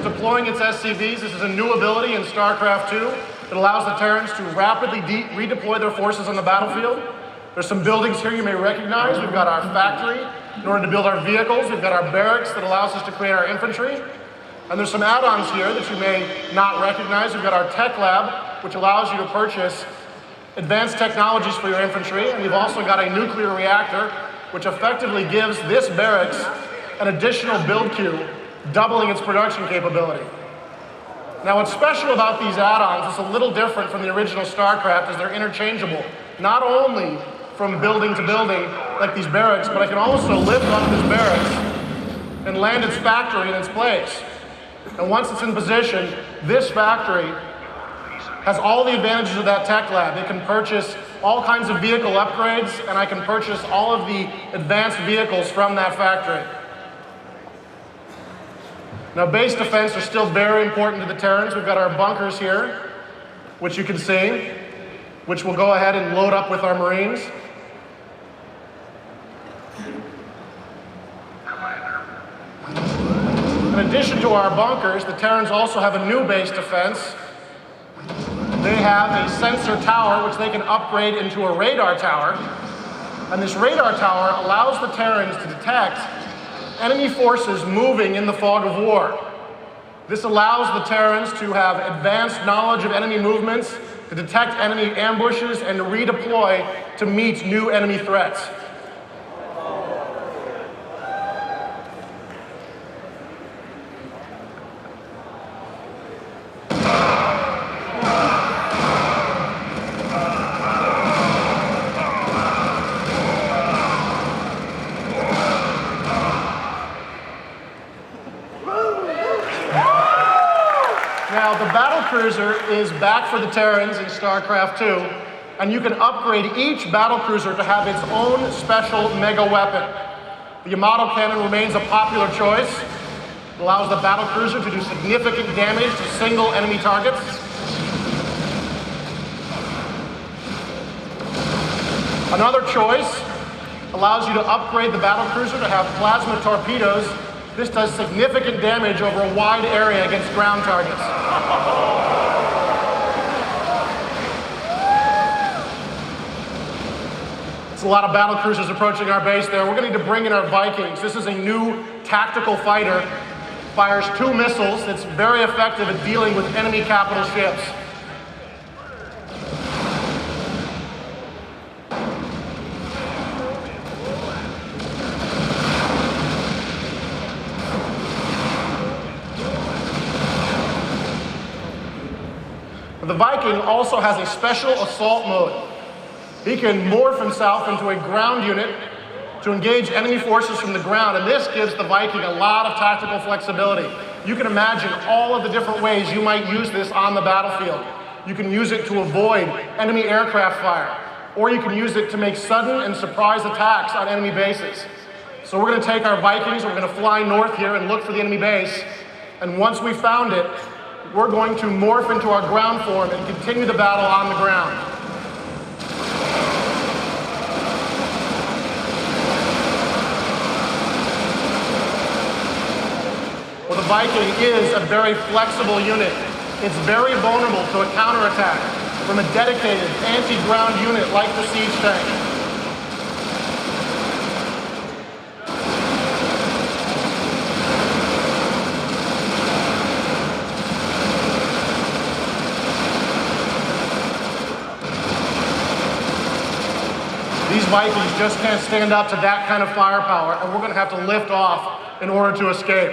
Deploying its SCVs. This is a new ability in StarCraft 2 that allows the Terrans to rapidly redeploy their forces on the battlefield. There's some buildings here you may recognize. We've got our factory in order to build our vehicles. We've got our barracks that allows us to create our infantry. And there's some add-ons here that you may not recognize. We've got our tech lab, which allows you to purchase advanced technologies for your infantry. And we've also got a nuclear reactor, which effectively gives this barracks an additional build queue, doubling its production capability. Now, what's special about these add-ons is a little different from the original StarCraft, is they're interchangeable, not only from building to building like these barracks, but I can also lift off this barracks and land its factory in its place. And once it's in position, this factory has all the advantages of that tech lab. It can purchase all kinds of vehicle upgrades, and I can purchase all of the advanced vehicles from that factory. Now, base defense are still very important to the Terrans. We've got our bunkers here, which you can see, which we'll go ahead and load up with our Marines. In addition to our bunkers, the Terrans also have a new base defense. They have a sensor tower, which they can upgrade into a radar tower. And this radar tower allows the Terrans to detect enemy forces moving in the fog of war. This allows the Terrans to have advanced knowledge of enemy movements, to detect enemy ambushes, and to redeploy to meet new enemy threats. Now, the battlecruiser is back for the Terrans in StarCraft 2, and you can upgrade each battlecruiser to have its own special mega weapon. The Yamato cannon remains a popular choice. It allows the battlecruiser to do significant damage to single enemy targets. Another choice allows you to upgrade the battlecruiser to have plasma torpedoes. This does significant damage over a wide area against ground targets. It's a lot of battle cruisers approaching our base there. We're going to need to bring in our Vikings. This is a new tactical fighter. Fires 2 missiles. It's very effective at dealing with enemy capital ships. The Viking also has a special assault mode. He can morph himself into a ground unit to engage enemy forces from the ground, and this gives the Viking a lot of tactical flexibility. You can imagine all of the different ways you might use this on the battlefield. You can use it to avoid enemy aircraft fire, or you can use it to make sudden and surprise attacks on enemy bases. So we're going to take our Vikings, we're going to fly north here and look for the enemy base, and once we've found it, we're going to morph into our ground form and continue the battle on the ground. Well, the Viking is a very flexible unit. It's very vulnerable to a counterattack from a dedicated anti-ground unit like the siege tank. These Vikings just can't stand up to that kind of firepower, and we're going to have to lift off in order to escape.